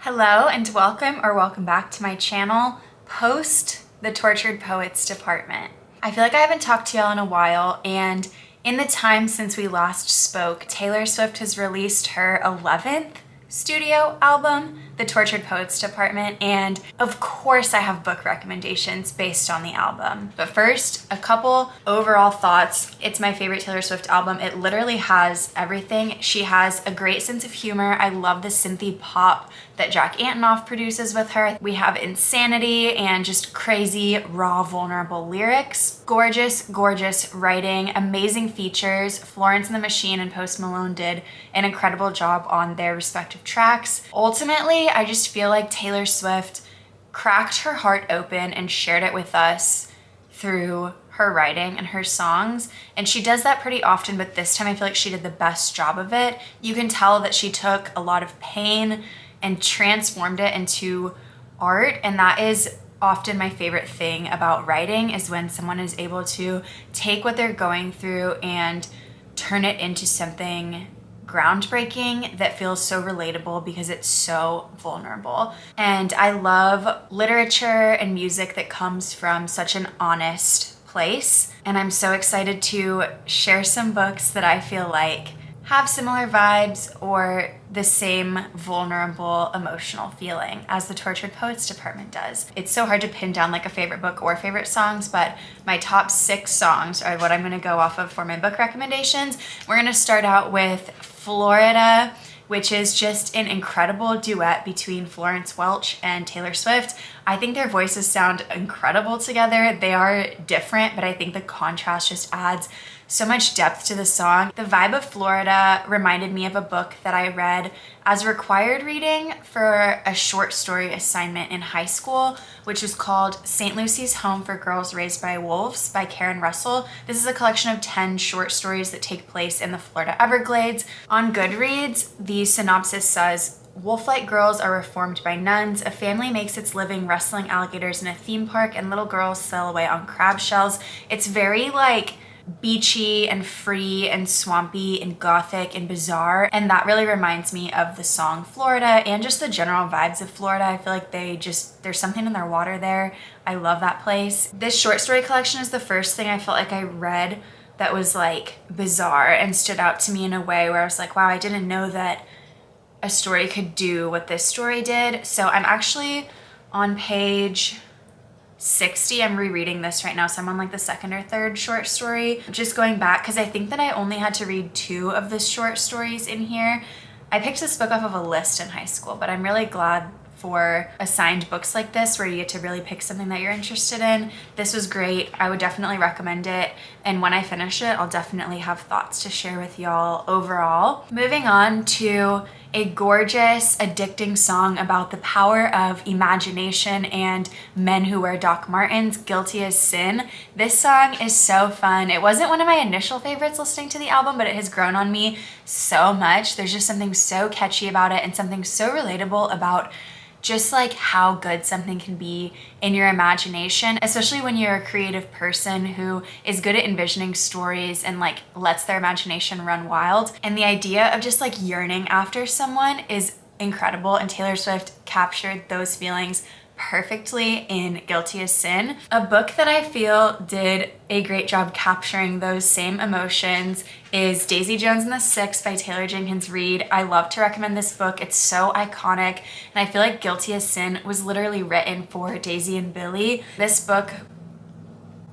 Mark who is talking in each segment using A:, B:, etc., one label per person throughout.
A: Hello and welcome back to my channel post the Tortured Poets department. I feel like I haven't talked to y'all in a while, and in the time since we last spoke, Taylor Swift has released her 11th studio album, The Tortured Poets Department, and of course I have book recommendations based on the album. But first, a couple overall thoughts. It's my favorite Taylor Swift album. It literally has everything. She has a great sense of humor. I love the synthy pop that Jack Antonoff produces with her. We have insanity and just crazy, raw, vulnerable lyrics. Gorgeous, gorgeous writing, amazing features. Florence and the Machine and Post Malone did an incredible job on their respective tracks. Ultimately, I just feel like Taylor Swift cracked her heart open and shared it with us through her writing and her songs. And she does that pretty often, but this time I feel like she did the best job of it. You can tell that she took a lot of pain and transformed it into art, and that is often my favorite thing about writing, is when someone is able to take what they're going through and turn it into something groundbreaking that feels so relatable because it's so vulnerable. And I love literature and music that comes from such an honest place, and I'm so excited to share some books that I feel like have similar vibes or the same vulnerable emotional feeling as the Tortured Poets department does. It's so hard to pin down like a favorite book or favorite songs, but my top 6 songs are what I'm gonna go off of for my book recommendations. We're gonna start out with Florida, which is just an incredible duet between Florence Welch and Taylor Swift. I think their voices sound incredible together. They are different, but I think the contrast just adds so much depth to the song. The vibe of Florida reminded me of a book that I read as required reading for a short story assignment in high school, which was called St. Lucy's Home for Girls Raised by Wolves by Russel. This is a collection of 10 short stories that take place in the Florida Everglades. On Goodreads, the synopsis says, wolf-like girls are reformed by nuns, a family makes its living wrestling alligators in a theme park, and little girls sail away on crab shells. It's very like beachy and free and swampy and gothic and bizarre, and that really reminds me of the song Florida and just the general vibes of Florida. I feel like there's something in their water there. I love that place. This short story collection is the first thing I felt like I read that was like bizarre and stood out to me in a way where I was like, wow, I didn't know that a story could do what this story did. So I'm actually on page 60. I'm rereading this right now, so I'm on like the second or third short story. Just going back, because I think that I only had to read 2 of the short stories in here. I picked this book off of a list in high school, but I'm really glad for assigned books like this where you get to really pick something that you're interested in. This was great. I would definitely recommend it, and when I finish it, I'll definitely have thoughts to share with y'all overall. Moving on to a gorgeous, addicting song about the power of imagination and men who wear Doc Martens, Guilty as Sin. This song is so fun. It wasn't one of my initial favorites listening to the album, but it has grown on me so much. There's just something so catchy about it and something so relatable about just like how good something can be in your imagination, especially when you're a creative person who is good at envisioning stories and like lets their imagination run wild. And the idea of just like yearning after someone is incredible, and Taylor Swift captured those feelings perfectly in Guilty as Sin. A book that I feel did a great job capturing those same emotions is Daisy Jones and the Six by Taylor Jenkins Reid. I love to recommend this book. It's so iconic, and I feel like Guilty as Sin was literally written for Daisy and Billy. This book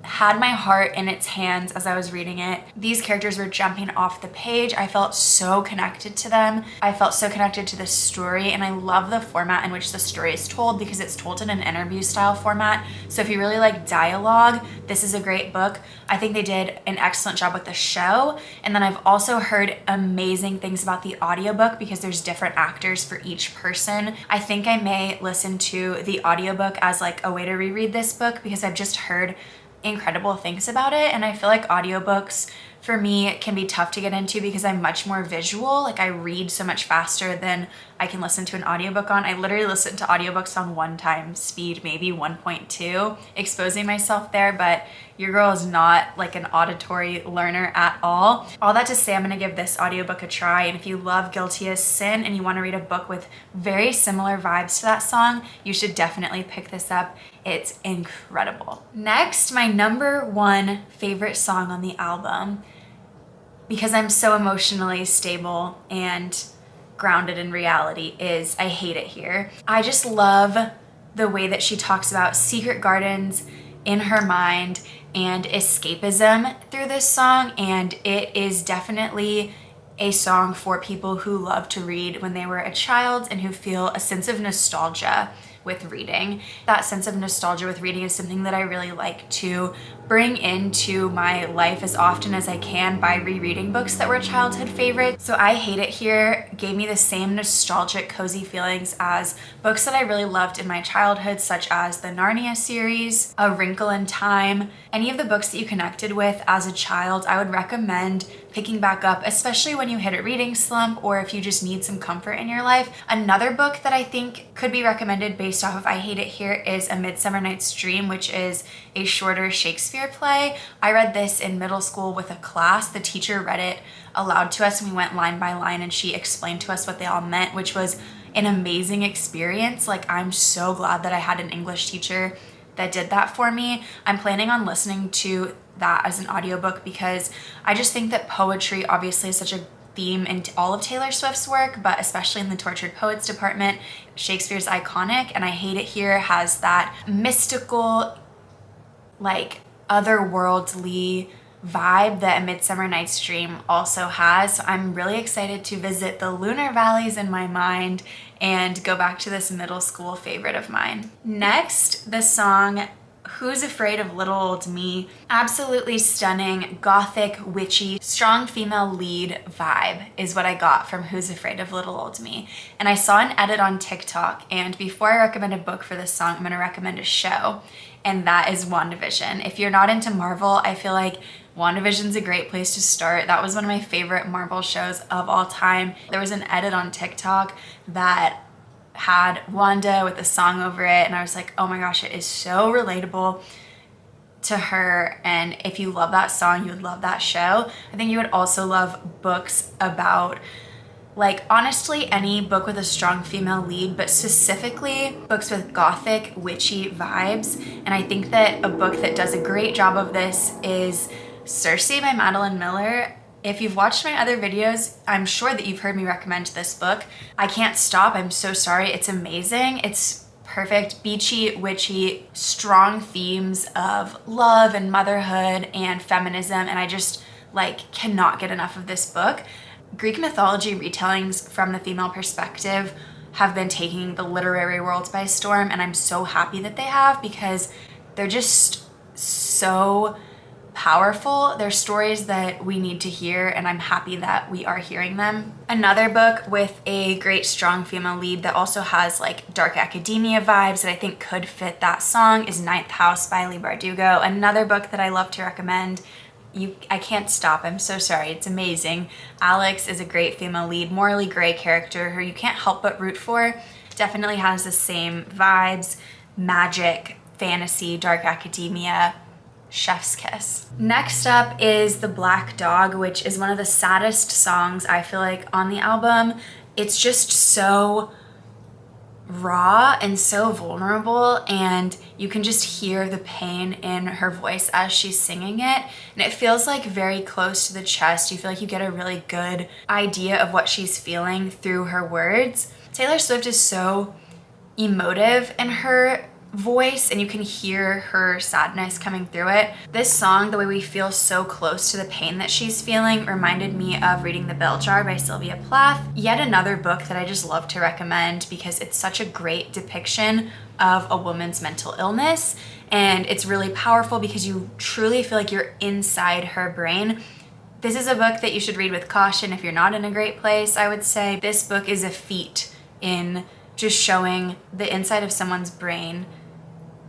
A: had my heart in its hands as I was reading it. These characters were jumping off the page. I felt so connected to them. I felt so connected to the story, and I love the format in which the story is told because it's told in an interview style format. So if you really like dialogue, this is a great book. I think they did an excellent job with the show. And then I've also heard amazing things about the audiobook because there's different actors for each person. I think I may listen to the audiobook as like a way to reread this book because I've just heard incredible things about it, and I feel like audiobooks for me can be tough to get into because I'm much more visual. Like I read so much faster than I can listen to an audiobook on. I literally listen to audiobooks on 1x speed, maybe 1.2, exposing myself there, but your girl is not like an auditory learner at all. All that to say, I'm gonna give this audiobook a try, and if you love Guilty as Sin and you wanna read a book with very similar vibes to that song, you should definitely pick this up. It's incredible. Next, my number one favorite song on the album, because I'm so emotionally stable and grounded in reality, is I Hate It Here. I just love the way that she talks about secret gardens in her mind and escapism through this song, and it is definitely a song for people who love to read when they were a child and who feel a sense of nostalgia with reading. That sense of nostalgia with reading is something that I really like to bring into my life as often as I can by rereading books that were childhood favorites. So I Hate It Here gave me the same nostalgic, cozy feelings as books that I really loved in my childhood, such as the Narnia series, A Wrinkle in Time. Any of the books that you connected with as a child, I would recommend picking back up, especially when you hit a reading slump or if you just need some comfort in your life. Another book that I think could be recommended based off of I Hate It Here is A Midsummer Night's Dream, which is a shorter Shakespeare play. I read this in middle school with a class. The teacher read it aloud to us and we went line by line and she explained to us what they all meant, which was an amazing experience. Like, I'm so glad that I had an English teacher that did that for me. I'm planning on listening to that as an audiobook because I just think that poetry obviously is such a theme in all of Taylor Swift's work, but especially in the Tortured Poets department. Shakespeare's iconic, and I Hate It Here has that mystical, like otherworldly vibe that A Midsummer Night's Dream also has. So I'm really excited to visit the lunar valleys in my mind and go back to this middle school favorite of mine. Next, the song Who's Afraid of Little Old Me. Absolutely stunning, gothic, witchy, strong female lead vibe is what I got from Who's Afraid of Little Old Me. And I saw an edit on TikTok, and before I recommend a book for this song, I'm gonna recommend a show, and that is WandaVision. If you're not into Marvel, I feel like WandaVision's a great place to start. That was one of my favorite Marvel shows of all time. There was an edit on TikTok that had Wanda with a song over it, and I was like, oh my gosh, it is so relatable to her. And if you love that song, you would love that show. I think you would also love books about, like, honestly, any book with a strong female lead, but specifically books with gothic, witchy vibes. And I think that a book that does a great job of this is Circe by Madeline Miller. If you've watched my other videos, I'm sure that you've heard me recommend this book. I can't stop, I'm so sorry. It's amazing. It's perfect, beachy, witchy, strong themes of love and motherhood and feminism, and I just like cannot get enough of this book. Greek mythology retellings from the female perspective have been taking the literary world by storm, and I'm so happy that they have because they're just so powerful. They're stories that we need to hear, and I'm happy that we are hearing them. Another book with a great strong female lead that also has like dark academia vibes that I think could fit that song is Ninth House by Leigh Bardugo. Another book that I love to recommend. I can't stop, I'm so sorry, it's amazing. Alex is a great female lead, morally gray character who you can't help but root for. Definitely has the same vibes, magic, fantasy, dark academia, chef's kiss. Next up is The Black Dog, which is one of the saddest songs I feel like on the album. It's just so raw and so vulnerable, and you can just hear the pain in her voice as she's singing it, and it feels like very close to the chest. You feel like you get a really good idea of what she's feeling through her words. Taylor Swift is so emotive in her voice, and you can hear her sadness coming through it. This song, the way we feel so close to the pain that she's feeling, reminded me of Reading the Bell Jar by Sylvia Plath. Yet another book that I just love to recommend because it's such a great depiction of a woman's mental illness, and it's really powerful because you truly feel like you're inside her brain. This is a book that you should read with caution if you're not in a great place, I would say. This book is a feat in just showing the inside of someone's brain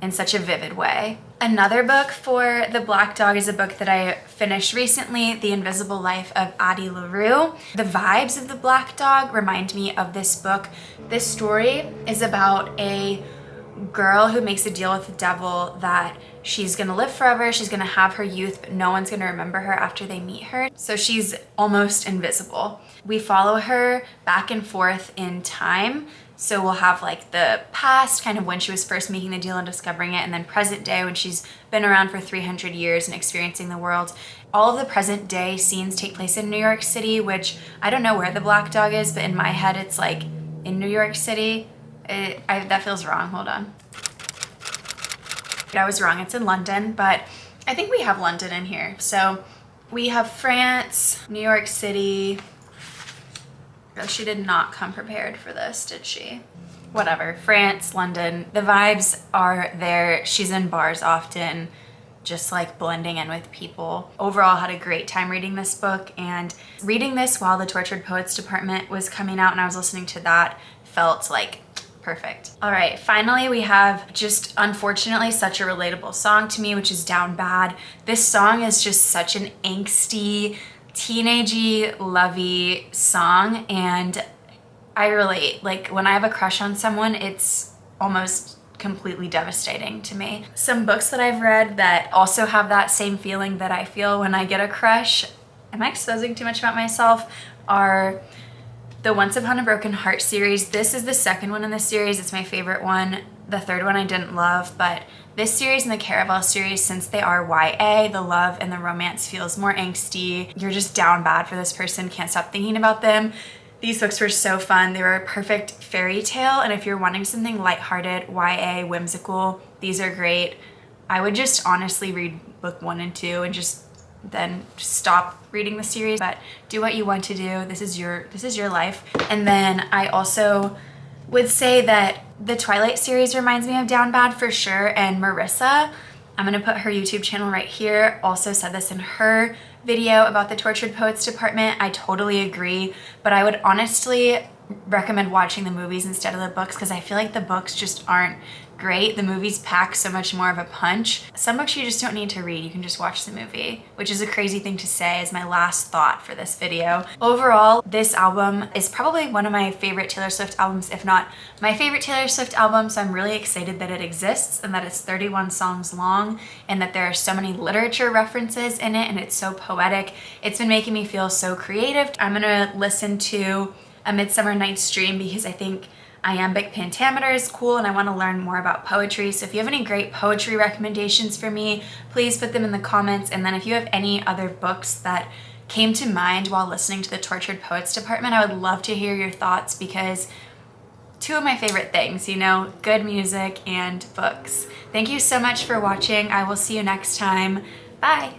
A: in such a vivid way. Another book for the Black Dog is a book that I finished recently, The Invisible Life of Addie LaRue. The vibes of the Black Dog remind me of this book. This story is about a girl who makes a deal with the devil that she's gonna live forever, she's gonna have her youth, but no one's gonna remember her after they meet her. So she's almost invisible. We follow her back and forth in time. So we'll have like the past, kind of when she was first making the deal and discovering it, and then present day when she's been around for 300 years and experiencing the world. All of the present day scenes take place in New York City, which I don't know where the Black Dog is, but in my head it's like in New York City. That feels wrong, hold on. I was wrong, it's in London, but I think we have London in here. So we have France, New York City. Oh, she did not come prepared for this, did she? Whatever, France, London, the vibes are there. She's in bars often, just like blending in with people. Overall, had a great time reading this book, and reading this while the Tortured Poets Department was coming out and I was listening to that felt like perfect. All right, finally we have just unfortunately such a relatable song to me, which is Down Bad. This song is just such an angsty, teenagey, lovey song, and I relate. Like when I have a crush on someone, it's almost completely devastating to me. Some books that I've read that also have that same feeling that I feel when I get a crush, am I exposing too much about myself, are the Once Upon a Broken Heart series. This is the second one in the series. It's my favorite one. The third one I didn't love, but this series and the Caravel series, since they are YA, the love and the romance feels more angsty. You're just down bad for this person, can't stop thinking about them. These books were so fun. They were a perfect fairy tale, and if you're wanting something lighthearted, YA, whimsical, these are great. I would just honestly read book 1 and 2 and just then stop reading the series, but do what you want to do. This is your life. And then I also would say that the Twilight series reminds me of Down Bad for sure, and Marissa, I'm gonna put her YouTube channel right here, also said this in her video about the Tortured Poets Department. I totally agree, but I would honestly recommend watching the movies instead of the books because I feel like the books just aren't great. The movies pack so much more of a punch. Some books you just don't need to read, you can just watch the movie, which is a crazy thing to say as my last thought for this video. Overall, this album is probably one of my favorite Taylor Swift albums, if not my favorite Taylor Swift album, so I'm really excited that it exists and that it's 31 songs long and that there are so many literature references in it and it's so poetic. It's been making me feel so creative. I'm gonna listen to A Midsummer Night's Dream because I think iambic pentameter is cool and I want to learn more about poetry. So if you have any great poetry recommendations for me, please put them in the comments. And then if you have any other books that came to mind while listening to the Tortured Poets Department, I would love to hear your thoughts because two of my favorite things, you know, good music and books. Thank you so much for watching. I will see you next time. Bye.